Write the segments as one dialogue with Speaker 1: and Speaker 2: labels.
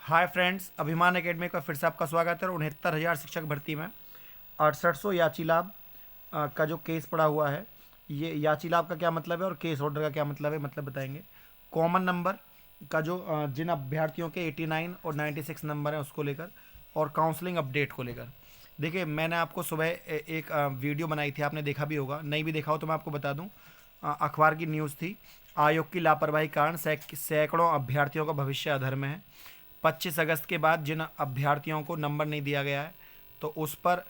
Speaker 1: Hi friends, अभिमान academy का फिर से आपका स्वागत है। 69,000 शिक्षक भर्ती में 6800 याची लाभ का जो केस पड़ा हुआ है, ये याची लाभ का क्या मतलब है और केस ऑर्डर का क्या मतलब है, मतलब बताएंगे। कॉमन नंबर का जो जिन अभ्यर्थियों के 89 और 96 नंबर हैं उसको लेकर, और काउंसलिंग अपडेट को लेकर। देखिए, मैंने आपको सुबह एक वीडियो बनाई थी, आपने देखा भी होगा, नहीं भी देखा हो तो मैं आपको बता दूं। अखबार की न्यूज़ थी, आयोग की लापरवाही कारण सैकड़ों अभ्यर्थियों का भविष्य अधर में है। 25 अगस्त के बाद जिन अभ्यर्थियों को नंबर नहीं दिया गया है, तो उस पर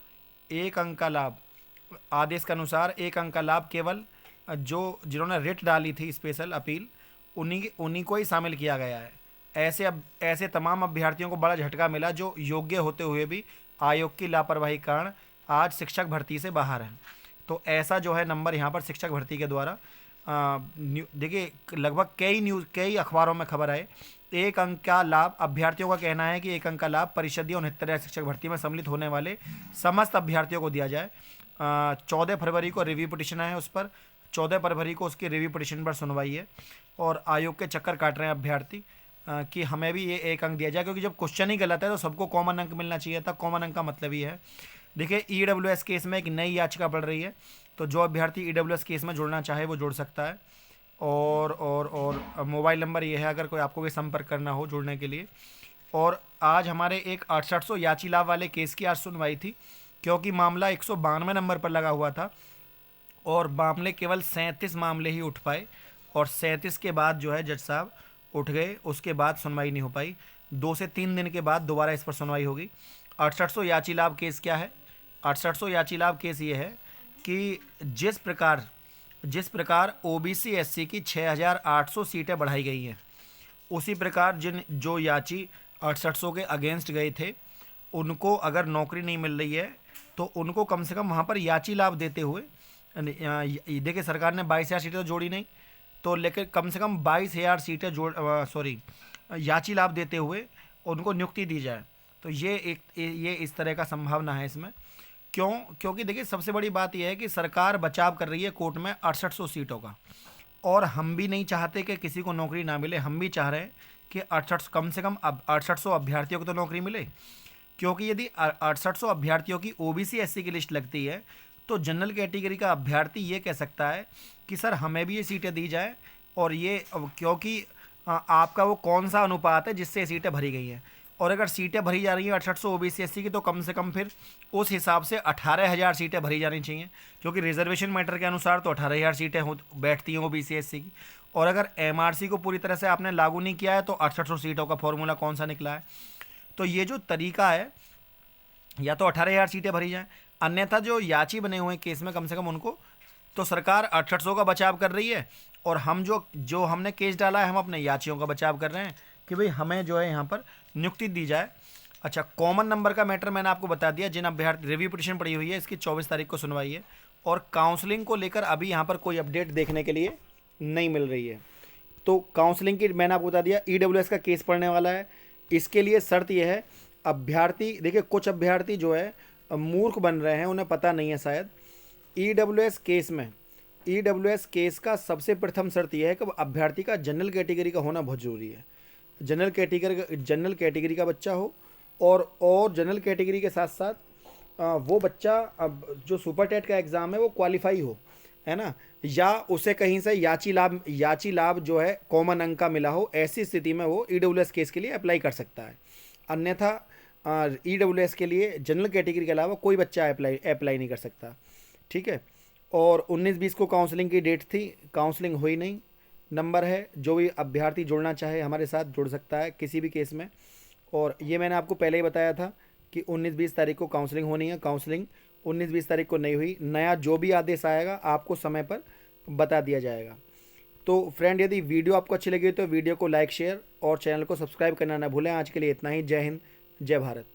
Speaker 1: एक अंक का लाभ, आदेश के अनुसार एक अंक का लाभ केवल जो जिन्होंने रिट डाली थी, स्पेशल अपील, उन्हीं उन्हीं को ही शामिल किया गया है। ऐसे तमाम अभ्यर्थियों को बड़ा झटका मिला जो योग्य होते हुए भी आयोग की लापरवाही कारण आज शिक्षक भर्ती से बाहर हैं। तो ऐसा जो है नंबर यहाँ पर शिक्षक भर्ती के द्वारा देखिए, लगभग कई अखबारों में खबर है। एक अंक का लाभ, अभ्यर्थियों का कहना है कि एक अंक का लाभ परिषदीय और 69 शिक्षक भर्ती में सम्मिलित होने वाले समस्त अभ्यर्थियों को दिया जाए। 14 फरवरी को रिव्यू पिटिशन है उस पर, 14 फरवरी को उसके रिव्यू पिटिशन पर सुनवाई है। और आयोग के चक्कर काट रहे हैं अभ्यर्थी कि हमें भी ये एक अंक दिया जाए, क्योंकि जब क्वेश्चन ही गलत है तो सबको कॉमन अंक मिलना चाहिए था। कॉमन अंक का मतलब ही है। देखिए, ईडब्ल्यूएस केस में एक नई याचिका पड़ रही है, तो जो अभ्यर्थी ईडब्ल्यूएस केस में जुड़ना चाहे वो जुड़ सकता है। और मोबाइल नंबर ये है अगर कोई आपको भी संपर्क करना हो जुड़ने के लिए। और आज हमारे एक 6800 याची लाभ वाले केस की आज सुनवाई थी, क्योंकि मामला 192 नंबर पर लगा हुआ था और मामले केवल 37 मामले ही उठ पाए, और 37 के बाद जो है जज साहब उठ गए, उसके बाद सुनवाई नहीं हो पाई। 2 से 3 दिन के बाद दोबारा इस पर सुनवाई होगी। 6800 याची लाभ केस क्या है? 6800 याची लाभ केस ये है कि जिस प्रकार ओबीसी एससी की 6,800 सीटें बढ़ाई गई हैं, उसी प्रकार जो याची 6800 के अगेंस्ट गए थे, उनको अगर नौकरी नहीं मिल रही है तो उनको कम से कम वहाँ पर याची लाभ देते हुए, देखिए सरकार ने 22,000 सीटें तो जोड़ी नहीं, तो लेकिन कम से कम 22,000 सीटें याची लाभ देते हुए उनको नियुक्ति दी जाए। तो ये इस तरह का संभावना है इसमें। क्योंकि देखिए, सबसे बड़ी बात यह है कि सरकार बचाव कर रही है कोर्ट में 6800 सीटों का, और हम भी नहीं चाहते कि किसी को नौकरी ना मिले। हम भी चाह रहे हैं कि 68 कम से कम अब 6800 अभ्यर्थियों को तो नौकरी मिले, क्योंकि यदि 6800 अभ्यर्थियों की ओबीसी एससी की लिस्ट लगती है तो जनरल कैटेगरी का अभ्यर्थी ये कह सकता है कि सर हमें भी ये सीटें दी जाए, और ये क्योंकि आपका वो कौन सा अनुपात है जिससे ये सीटें भरी गई हैं। और अगर सीटें भरी जा रही हैं 6800 ओबीसी एससी की, तो कम से कम फिर उस हिसाब से 18,000 सीटें भरी जानी चाहिए, क्योंकि रिजर्वेशन मैटर के अनुसार तो 18,000 सीटें बैठती हैं ओबीसी एससी की। और अगर एमआरसी को पूरी तरह से आपने लागू नहीं किया है तो 6800 सीटों का फॉर्मूला कौन सा निकला है? तो ये जो तरीका है, या तो 18,000 सीटें भरी जाएं, अन्यथा जो याची बने हुए केस में कम से कम उनको, तो सरकार 6800 का बचाव कर रही है, और हम जो जो हमने केस डाला है हम अपने याचियों का बचाव कर रहे हैं कि भाई हमें जो है यहाँ पर नियुक्ति दी जाए। अच्छा, कॉमन नंबर का मैटर मैंने आपको बता दिया। जिन अभ्यर्थी रिव्यू पिटिशन पड़ी हुई है, इसकी 24 तारीख को सुनवाई है, और काउंसलिंग को लेकर अभी यहाँ पर कोई अपडेट देखने के लिए नहीं मिल रही है। तो काउंसलिंग की मैंने आपको बता दिया, ईडब्ल्यूएस का केस पड़ने वाला है। इसके लिए शर्त यह है, अभ्यर्थी, देखिए कुछ अभ्यर्थी जो है मूर्ख बन रहे हैं, उन्हें पता नहीं है शायद। ईडब्ल्यूएस केस का सबसे प्रथम शर्त यह है कि अभ्यर्थी का जनरल कैटेगरी का होना बहुत ज़रूरी है। जनरल कैटेगरी का बच्चा हो, और जनरल कैटेगरी के साथ साथ वो बच्चा अब जो सुपर टेट का एग्ज़ाम है वो क्वालिफाई हो, है ना, या उसे कहीं से याची लाभ जो है कॉमन अंक का मिला हो। ऐसी स्थिति में वो ईडब्ल्यूएस केस के लिए अप्लाई कर सकता है। अन्यथा ईडब्ल्यूएस के लिए जनरल कैटेगरी के अलावा कोई बच्चा अप्लाई नहीं कर सकता। ठीक है। और 19-20 को काउंसलिंग की डेट थी, काउंसलिंग हुई नहीं। नंबर है, जो भी अभ्यर्थी जुड़ना चाहे हमारे साथ जुड़ सकता है किसी भी केस में। और ये मैंने आपको पहले ही बताया था कि 19-20 तारीख को काउंसलिंग होनी है। काउंसलिंग 19-20 तारीख को नहीं हुई। नया जो भी आदेश आएगा आपको समय पर बता दिया जाएगा। तो फ्रेंड, यदि वीडियो आपको अच्छी लगी तो वीडियो को लाइक, शेयर और चैनल को सब्सक्राइब करना ना भूलें। आज के लिए इतना ही। जय हिंद, जय भारत।